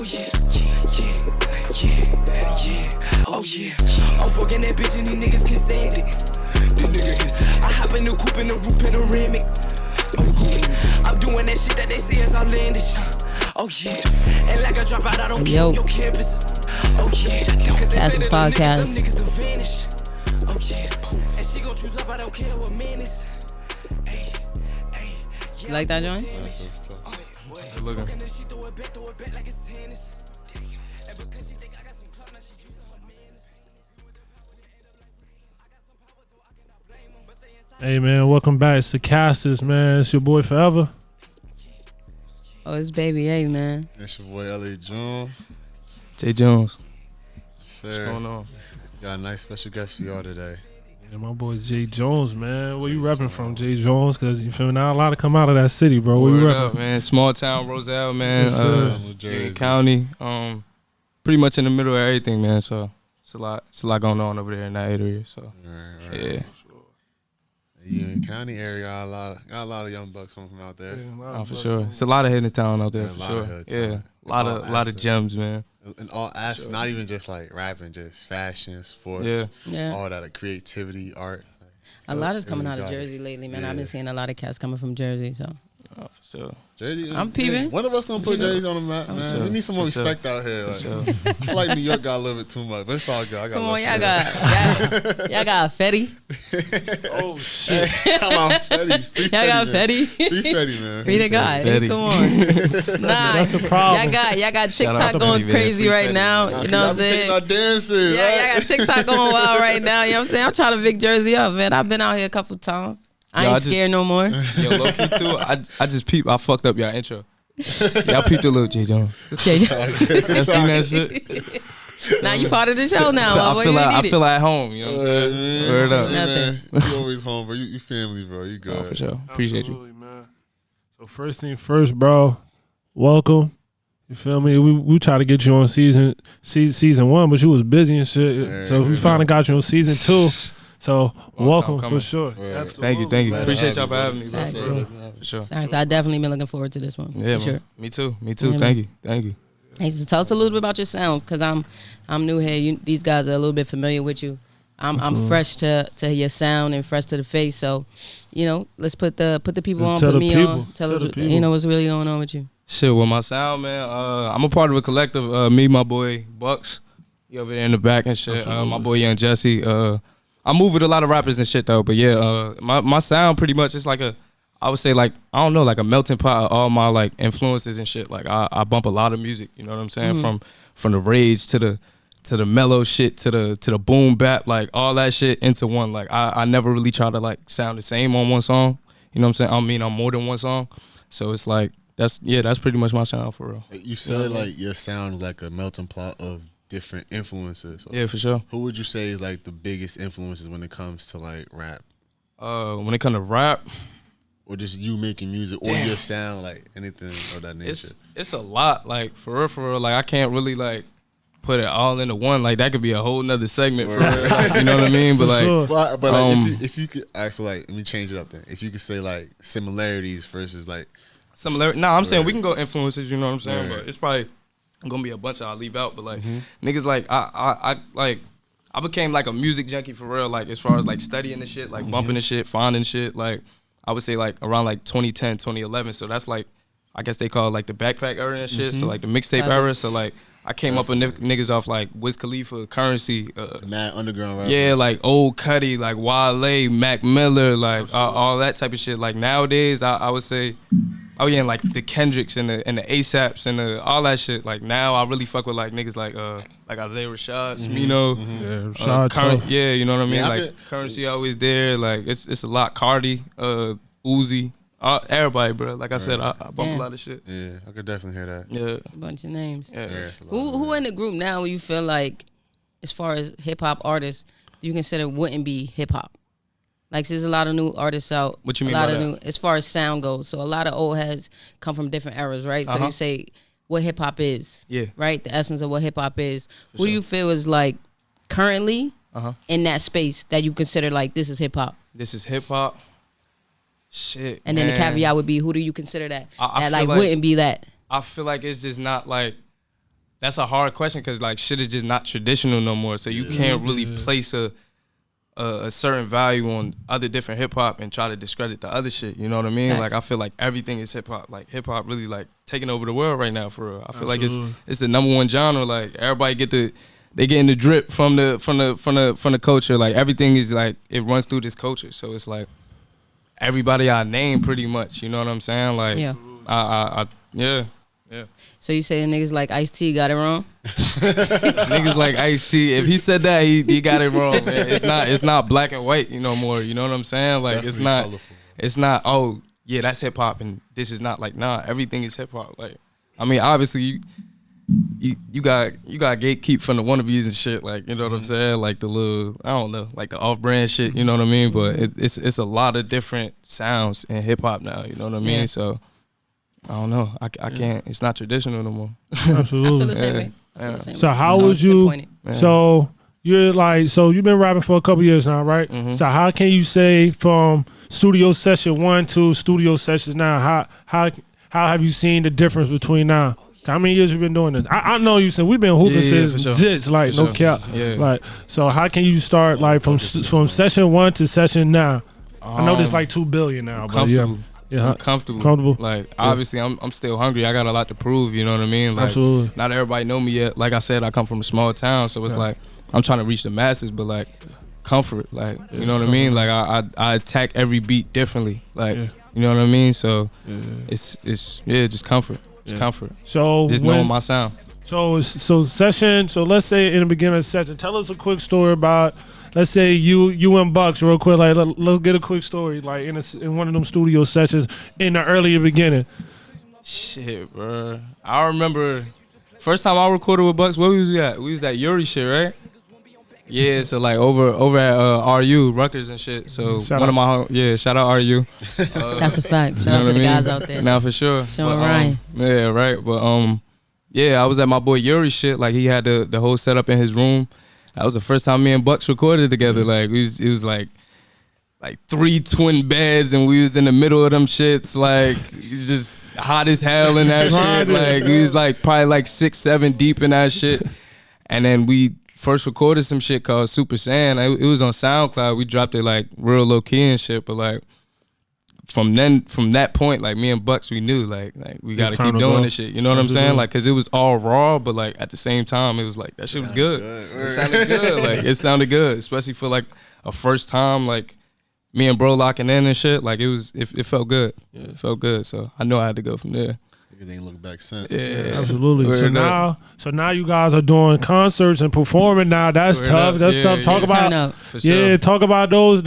yeah, oh yeah. I'm fucking that bitch and these niggas can't stand it. I hop in the coupe in the roof panoramic. Oh yeah, I'm doing that shit that they say is outlandish. Oh yeah, and like I drop out, I don't care your campus. Oh yeah, Castors Podcast. Oh yeah, and she gon' choose up, I don't care what man is. You like that, John? Good looking. Hey man, welcome back. It's the Castors, man. It's your boy Forever. Oh, it's Baby A, man. It's your boy L.A. Jones. Jay Jones. Sir. What's going on? Got a nice special guest for y'all today. Yeah, my boy Jay Jones, man. Where you repping from, Jay Jones? Cause you feel me? Not a lot of come out of that city, bro. Where you repping? Man, small town Roselle, man. New Jersey. County. Pretty much in the middle of everything, man. So it's a lot going on over there in that area. So Right. yeah. You in the county area, got a lot of young bucks coming from out there. Yeah, For sure. It's a lot of hidden talent out there, Yeah, for a lot sure. of hood Yeah, talent. a lot of gems, man. And all aspects, not even just like rapping, just fashion, sports, Yeah. all that, like creativity, art. A lot is coming really out of got it. Jersey lately, man. Yeah. I've been seeing a lot of cats coming from Jersey, so. For sure. Jersey, I'm peeping. One of us gonna put Jersey on the map, man. sure. We need some more For sure. respect out here. Like, sure. I feel like New York got a little bit too much, but it's all good. I got Come love on, for y'all that. y'all got Fetty. Oh shit. Come on, Fetty. Free Y'all got man. Fetty. Free Fetty, man. Free the guy. Fetty. Come on. Nah, That's a problem. Y'all got Shout out TikTok to going Fetty, man. crazy Free right Fetty, now. man. You know what I'm Y'all be taking saying? our dances. Yeah, right? y'all got TikTok going wild right now. You know what I'm saying? I'm trying to big Jersey up, man. I've been out here a couple times. I ain't scared no more. Yo, low key too. I just peeped. I fucked up y'all intro. Y'all peeped a little Jay Jones. Okay. Y'all seen that shit? Now you part of the show now. I feel like home. You know what I'm saying? Man. Word up. Hey, man. Nothing. You always home, bro. You family, bro. You good. Oh, for sure. Appreciate you. Absolutely, man. So first thing first, bro. Welcome. You feel me? We try to get you on season 1, but you was busy and shit. Yeah, so we yeah. finally got you on season 2. So welcome for coming. sure. Right. Absolutely. Thank you. Glad to Appreciate have y'all you, for having me, bro. Thanks. For sure. Thanks. I definitely been looking forward to this one. Yeah, for sure. man. Me too. Yeah, Thank man. you. Hey, so tell us a little bit about your sounds, cause I'm new here. These guys are a little bit familiar with you. I'm fresh to your sound and fresh to the face. So, let's put the people on, Tell put the me people. on. Tell Tell us, the people. what's really going on with you. Shit, with my sound, man. I'm a part of a collective. Me, my boy Bucks, he over there in the back and shit. My boy Young Jesse. I move with a lot of rappers and shit though. But yeah, my sound pretty much is like I would say like like a melting pot of all my like influences and shit. Like I bump a lot of music. You know what I'm saying? From the rage to the mellow shit to the boom bap, like all that shit into one. Like I never really try to like sound the same on one song. You know what I'm saying? I mean, on more than one song. So it's like that's pretty much my sound for real. You said like your sound is like a melting pot of different influences. So Yeah, for sure. who would you say is like the biggest influences when it comes to like rap, When it comes to rap, or just you making music, or your sound, like anything of that nature? it's a lot. Like for real. Like I can't really like put it all into one. Like that could be a whole nother segment for real. Like, you know what I mean? But like, sure. But like, if you could actually like, let me change it up then. If you could say like similarities versus like similar. No, I'm saying we can go influences. You know what I'm saying? Right. But it's probably gonna be a bunch I'll leave out. But like niggas, like I became like a music junkie for real. Like as far as like studying the shit, like bumping the shit, finding shit. Like I would say like around like 2010, 2011. So that's like I guess they call it like the backpack era and shit. So like the mixtape era. So like I came up with niggas off like Wiz Khalifa, Currency, Mad Underground rappers. yeah, like Old Cuddy, like Wale, Mac Miller, like all that type of shit. Like nowadays, I would say, oh yeah, and like the Kendricks and the ASAPs and all that shit. Like now, I really fuck with like niggas like Isaiah Rashad, Smino, Yeah, Rashad Current, tough. yeah, you know what I mean. Yeah, I like could- Currency always there. Like it's a lot. Cardi, Uzi, everybody, bro. Like I said, I bump Damn. a lot of shit. Yeah, I could definitely hear that. Yeah, A bunch of names. yeah. Yeah, it's a lot Who in the group now you feel like, as far as hip hop artists, you consider wouldn't be hip hop? Like there's a lot of new artists out. What you mean a lot by of that? new, as far as sound goes. So a lot of old heads come from different eras, right? So you say what hip hop is, Yeah. right? The essence of what hip hop is. Who do you feel is like currently in that space that you consider like this is hip hop? This is hip hop. Shit. And then the man. caveat would be, who do you consider that I that feel like like- wouldn't be that? I feel like it's just not like that's a hard question because like shit is just not traditional no more. So you can't really place a certain value on other different hip hop and try to discredit the other shit. You know what I mean? Facts. Like I feel like everything is hip hop. Like hip hop really like taking over the world right now for real. I feel like it's the number one genre. Like everybody they getting the drip from the culture. Like everything is like it runs through this culture. So it's like everybody I name pretty much. You know what I'm saying? Like yeah. So you saying niggas like Ice-T got it wrong? Niggas like Ice-T. If he said that, he got it wrong, man. It's not black and white, no more. You know what I'm saying? Like Definitely it's not. Oh yeah, that's hip hop, and this is not. Like nah, everything is hip hop. Like I mean, obviously you got gatekeep from the wannabes and shit. Like you know what I'm saying? Like the little I don't know, like the off-brand shit. You know what I mean? But it's a lot of different sounds in hip hop now. You know what I mean? Yeah. So. I don't know. I can't. It's not traditional no more. Absolutely. I feel the same way. So how would you? So you're like, so you've been rapping for a couple years now, right? Mm-hmm. So how can you say from studio session 1 to studio sessions now? How have you seen the difference between now? How many years you been doing this? I know you said we've been hooping since for sure. jits, like For no sure. cap. Yeah. Like so, how can you start like from session 1 to session now? I know there's like 2 billion now, but yeah. Comfortable. Yeah, I'm comfortable. Like obviously, I'm still hungry. I got a lot to prove. You know what I mean? Like, absolutely. Not everybody know me yet. Like I said, I come from a small town, so it's like I'm trying to reach the masses. But like comfort, like you know what I mean? Like I attack every beat differently. Like you know what I mean? So it's just comfort. It's comfort. So just knowing my sound. So session. So let's say in the beginning of the session, tell us a quick story about. Let's say you and Bucks real quick. Like let's get a quick story. Like in one of them studio sessions in the earlier beginning. Shit, bro. I remember first time I recorded with Bucks. Where we was at? We was at Yuri shit, right? Yeah. So like over at RU Rutgers and shit. So shout out RU. That's a fact. Shout out to the guys out there. Now for sure. Sean Ryan. Yeah, right. But yeah, I was at my boy Yuri shit. Like he had the whole setup in his room. That was the first time me and Bucks recorded together. Like it was like 3 twin beds, and we was in the middle of them shits. Like it's just hot as hell in that shit. Like we was like probably like 6, 7 deep in that shit. And then we first recorded some shit called Super Saiyan. It was on SoundCloud. We dropped it like real low key and shit. But like from that point, like me and Bucks, we knew like we gotta keep doing this shit. You know what I'm saying? Like, cause it was all raw, but like at the same time, it was like that shit was good. It sounded good. Like it sounded good, especially for like a first time, like me and bro locking in and shit. Like it felt good. Yeah. It felt good. So I know I had to go from there. Everything look back since. Yeah, absolutely. So now you guys are doing concerts and performing now. That's tough. That's tough. Talk about talk about those.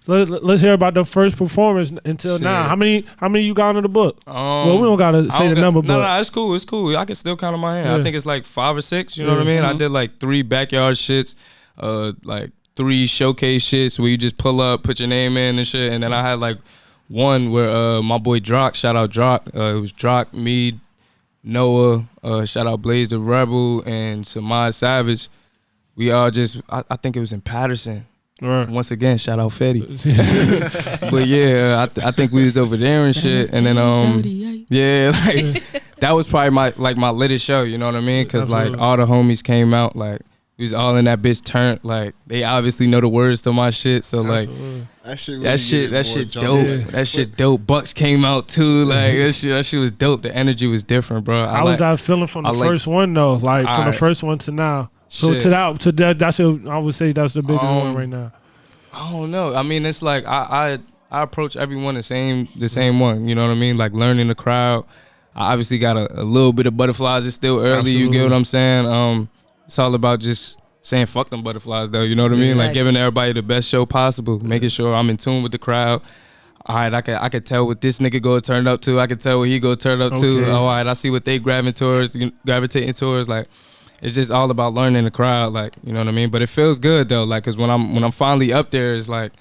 Let's hear about the first performance until now. How many you got on the book? Well, we don't gotta say the number, but no, it's cool. It's cool. I can still count on my hand. I think it's like 5 or 6. You know what I mean? I did like 3 backyard shits, like 3 showcase shits where you just pull up, put your name in and shit, and then I had like one where my boy Drock, shout out Drock, it was Drock, me, Noah, shout out Blaze the Rebel, and Samad Savage. We all just, I think it was in Patterson. Right. Once again, shout out Fetty. But yeah, I think we was over there and shit, and then like that was probably my latest show. You know what I mean? Cause like all the homies came out, like we was all in that bitch turned. Like they obviously know the words to my shit, so like. That shit dope. Yeah. That shit dope. Bucks came out too. Like that shit was dope. The energy was different, bro. How was that feeling from the first one though? Like from the first one to now. So to that, that's I would say that's the biggest one right now. I don't know. I mean, it's like I approach everyone the same one. You know what I mean? Like learning the crowd. I obviously got a little bit of butterflies. It's still early. Absolutely. You get what I'm saying? It's all about just saying fuck them butterflies though, you know what I mean? Like giving everybody the best show possible, making sure I'm in tune with the crowd. All right, I could tell what this nigga go turn up to. I could tell what he go turn up to. All right, I see what they gravitating towards. Like it's just all about learning the crowd, like you know what I mean. But it feels good though, like cause when I'm finally up there, it's like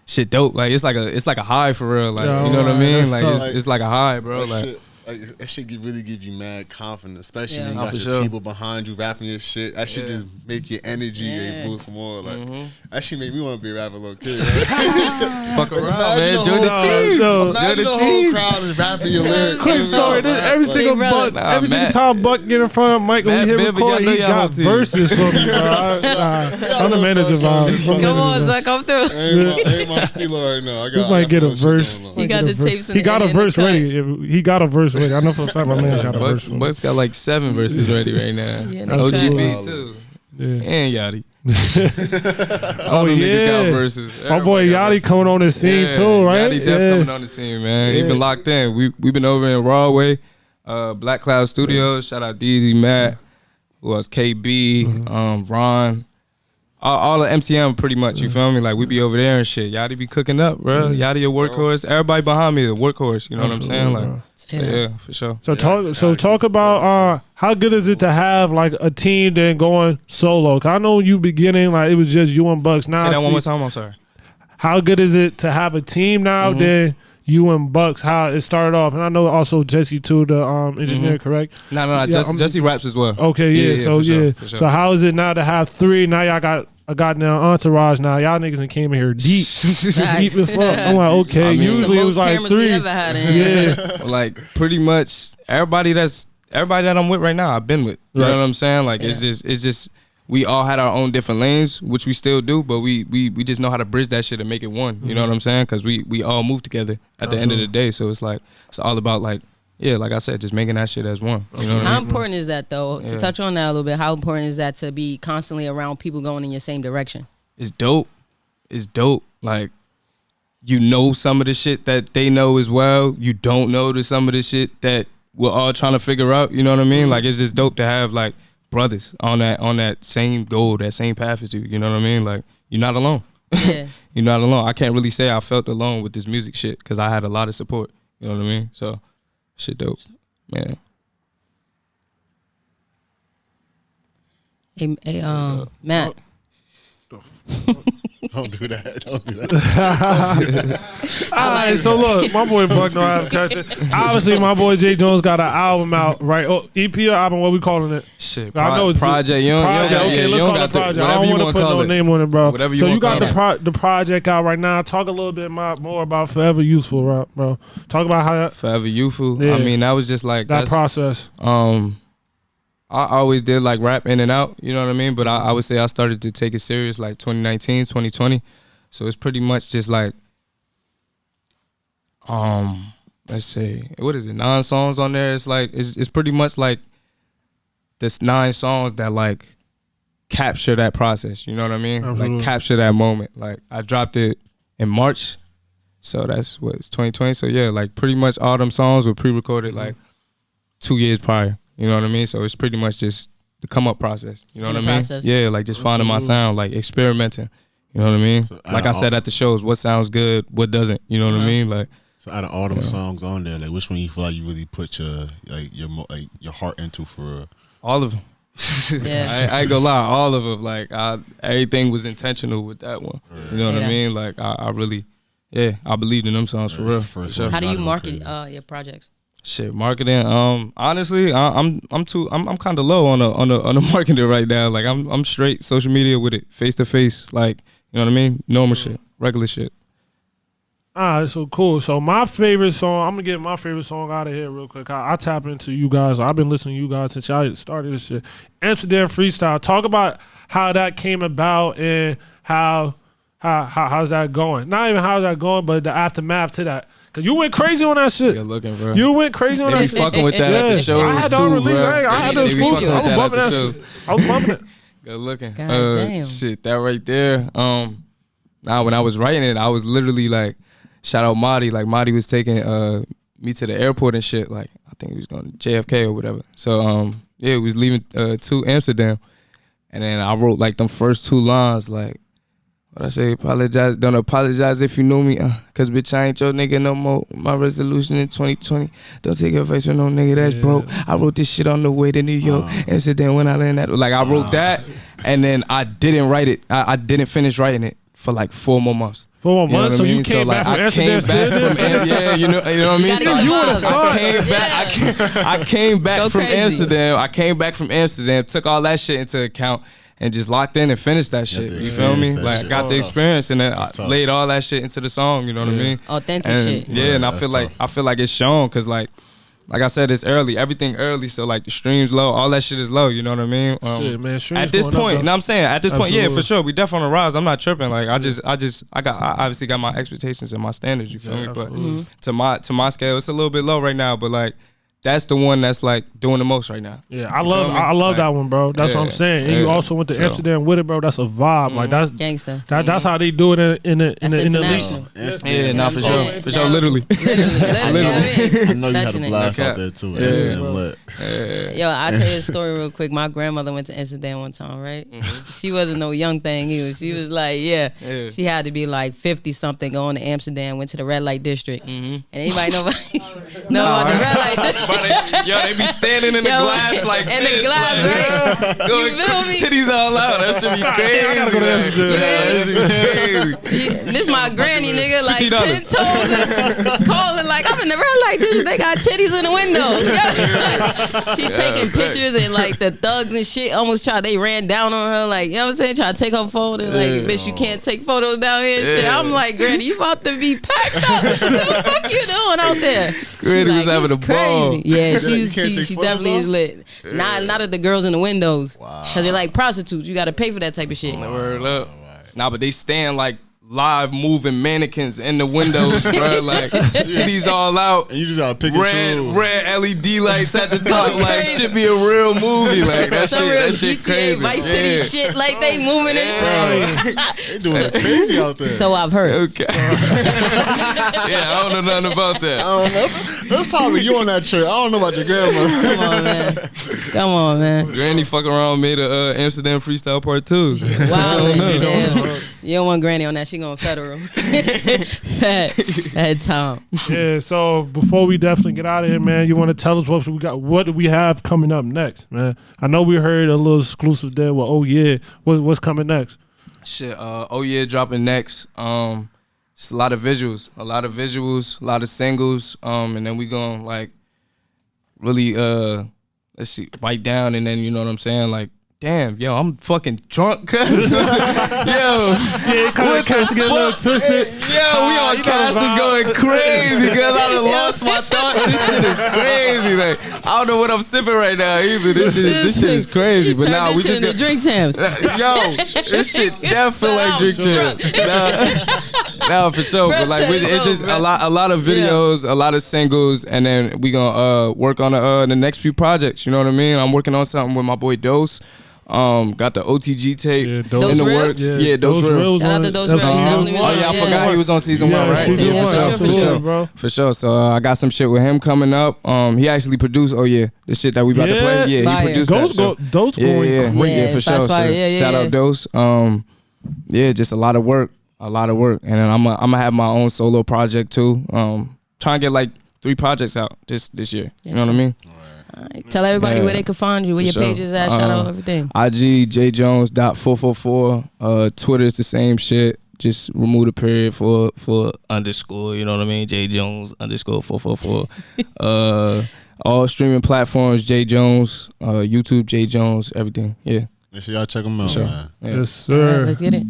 shit dope. Like it's like a high for real. Like you know what I mean? Like it's like a high, bro. Like like that shit really give you mad confidence, especially when you for got sure. your people behind you rapping your shit. That shit just make your energy boost more. Like that shit make me want to be a rapper little kid. Right? Fuck around, Imagine man. Join the team. Imagine the whole crowd is rapping your lyrics. Quick story. Every single Buck, every single time Buck get in front of Mike when we hit record, he got verses for me, bro. I'm the manager, bro. Come on, Zach, come through. Ain't my stealer right now. He might get a verse. He got the tapes in He got a verse ready. He got a verse ready. I know for a fact my man got a verse. Buck's got like 7 verses ready right now. Yeah, OGB too. Yeah. And Yachty. Oh yeah, got verses. My boy Yachty coming on the scene too, right? Yachty coming on the scene, man. He been locked in. We've been over in Broadway, Black Cloud Studios. Shout out DZ, Matt, who else? KB, Ron. All the MCM pretty much, you feel me? Like we be over there and shit. Yachty be cooking up, bro. Yachty a workhorse. Everybody behind me a workhorse. You know what I'm saying? Like, yeah, for sure. So talk about how good is it to have like a team then going solo? 'Cause I know you beginning like it was just you and Bucks. Now say that one more time. I'm sorry. How good is it to have a team now? Then you and Bucks, how it started off, and I know also Jesse too, the engineer, correct? No, Jesse raps as well. Okay, yeah. So for sure. So how is it now to have 3? Now y'all got a goddamn entourage. Now y'all niggas done came in here deep, deep as fuck. I'm like, okay. Usually it was like 3. Yeah, like pretty much everybody that I'm with right now, I've been with. You know what I'm saying? Like it's just. We all had our own different lanes, which we still do, but we just know how to bridge that shit and make it one. You know what I'm saying? Because we all move together at the end of the day. So it's like it's all about like I said, just making that shit as one. You know what how I mean? important is that though? To touch on that a little bit, how important is that to be constantly around people going in your same direction? It's dope. It's dope. Like you know some of the shit that they know as well. You don't know some of the shit that we're all trying to figure out. You know what I mean? Like it's just dope to have like brothers on that same goal, that same path as you. You know what I mean? Like you're not alone. Yeah. You're not alone. I can't really say I felt alone with this music shit because I had a lot of support. You know what I mean? So shit dope, man. Hey, Matt. Don't do that. All right, so look, my boy Buck know how to catch it. Obviously, my boy Jay Jones got an album out, right? Oh, EP or album? What we calling it? Shit, I know it's project. Okay, let's call it project. I don't want to put no name on it, bro. Whatever you so you want got the project out right now. Talk a little bit more about Forever Youthful, bro. Talk about how Forever Youthful. Yeah. I mean, that was just like that process. I always did like rap in and out, you know what I mean? But I would say I started to take it serious like 2019, 2020. So it's pretty much just like, let's see, what is it? 9 songs on there. It's like, it's pretty much like this 9 songs that like capture that process. You know what I mean? Absolutely. Like capture that moment. Like I dropped it in March. So that's it's 2020. So yeah, like pretty much all them songs were pre-recorded like 2 years prior. You know what I mean? So it's pretty much just the come up process. You know what I mean? Process. Yeah, like just finding my sound, like experimenting. You know what I mean? So like I said at the shows, what sounds good, what doesn't. You know what I mean? Like so out of all them songs on there, like which one you feel like you really put your heart into for? All of them. Yeah. I ain't gonna lie, all of them. Like everything was intentional with that one. You know what I mean? Like I really, I believed in them songs for real. For sure. How do you market your projects? Shit, marketing. Honestly, I'm kind of low on the marketing right now. Like I'm straight social media with it, face to face. Like you know what I mean? Normal shit, regular shit. All right, so cool. So my favorite song, I'm gonna get my favorite song out of here real quick. I tap into you guys. I've been listening to you guys since I started this shit. Amsterdam Freestyle. Talk about how that came about and how's that going? Not even how's that going, but the aftermath to that. Cause you went crazy on that shit. Good looking, bro. You went crazy on that shit. They be fucking with that at the shows I had too, to release. bro. I had to exclusive. I was bumping that shit. I was bumping it. Good looking. God damn. Shit, that right there. Now when I was writing it, I was literally like, shout out Marty. Like Marty was taking me to the airport and shit. Like I think he was going to JFK or whatever. So we was leaving to Amsterdam, and then I wrote like them first 2 lines like. What I say, apologize, don't apologize if you know me, cause bitch I ain't your nigga no more. My resolution in 2020, don't take advice from no nigga that's broke. I wrote this shit on the way to New York, Amsterdam when I land that. Like I wrote that, and then I didn't write it. I didn't finish writing it for like 4 more months. 4 more months, so you came back from Amsterdam. Yeah, you know what I mean. So I came back from Amsterdam. I came back from Amsterdam, took all that shit into account, and just locked in and finished that shit. You feel me? Like I got the experience, and then I laid all that shit into the song. You know what I mean? Authentic shit. Yeah, and I feel like it's shown, cause like I said, it's early. Everything early, so like the streams low, all that shit is low. You know what I mean? Shit, man. Streams at this point, you know what I'm saying? At this point, yeah, for sure, we definitely on the rise. I'm not tripping. Like I obviously got my expectations and my standards. You feel me? But to my scale, it's a little bit low right now. But like that's the one that's like doing the most right now. Yeah, I love that one, bro. That's what I'm saying. And you also went to Amsterdam with it, bro. That's a vibe. Like that's gangster. That's how they do it in the league. Yeah, nah, for sure, literally. I know you had a blast out there too. Yo, I'll tell you a story real quick. My grandmother went to Amsterdam one time, right? She wasn't no young thing either. She was like, she had to be like 50 something going to Amsterdam. Went to the red light district. And anybody know about the red light district? They be standing in the glass like in this. The glass, like, right? Going titties all out. That should be crazy. This my granny, nigga, like 10 toes and calling like, I'm in the red light district. They got titties in the window. She taking pictures and like the thugs and shit almost they ran down on her, like, you know what I'm saying? Try to take her phone and like, bitch, you can't take photos down here and shit. I'm like, granny, you about to be packed up. What the fuck you doing out there? Granny was having a ball. Yeah, she definitely is lit. Not at the girls in the windows. Wow. Cause they like prostitutes. You gotta pay for that type of shit. Word up. Nah, but they stand like live moving mannequins in the windows, bro. Like titties all out. And you just gotta pick and red LED lights at the top. Like should be a real movie. Like that shit GTA, crazy. Vice City shit. Like they moving and shit. They doing it crazy out there. So I've heard. Okay. Yeah, I don't know nothing about that. I don't know. That's probably you on that trip. I don't know about your grandma. Come on, man. Granny fuck around made a Amsterdam Freestyle Part 2. Wow, you don't want Granny on that. She gonna federal. That time. Yeah. So before we definitely get out of here, man, you want to tell us what we got? What do we have coming up next, man? I know we heard a little exclusive there. Well, oh yeah, what's coming next? Shit. Oh yeah, dropping next. Just a lot of visuals, a lot of singles. And then we gonna like really let's see, write down, and then you know what I'm saying, like. Damn, yo, I'm fucking drunk, cuz. Yo. Yeah, cuz get a little twisted. Yo, we on Castors going crazy, cuz I done lost my thoughts. This shit is crazy. Like, I don't know what I'm sipping right now either. This shit is crazy. But now we just got drink champs. Yo, this shit definitely like drink champs. Nah, for sure. But like, it's just a lot of videos, a lot of singles, and then we gonna work on the next few projects. You know what I mean? I'm working on something with my boy Dose. Got the OTG tape in the works. Yeah, Dose Real. Shout out to Dose Real. Oh yeah, I forgot he was on season 1, right? Yeah, for sure. So I got some shit with him coming up. He actually produced. Oh yeah, the shit that we about to play. Yeah, he produced that. Dose going great. Yeah, for sure. So shout out Dose. Yeah, just a lot of work, and then I'm gonna have my own solo project too. Trying to get like 3 projects out this year. You know what I mean? Right. Tell everybody where they can find you, where your pages at, shout out everything. IG jjones.444. Twitter is the same shit. Just remove the period for underscore. You know what I mean? jjones_444. All streaming platforms, J Jones. YouTube, J Jones. Everything. Yeah. Make sure y'all check them out, man. Yeah. Yes, sir. Right, let's get it.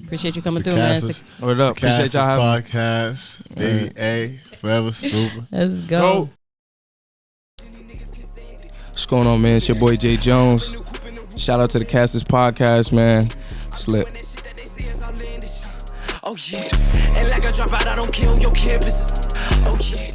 Appreciate you coming through, man. Word up. Appreciate y'all having me. Podcast. Baby A. Forever Super. Let's go. What's going on, man? It's your boy J Jones. Shout out to the Castors Podcast, man. Slip. Oh yeah, and like a dropout, I don't kill your campus. Oh yeah.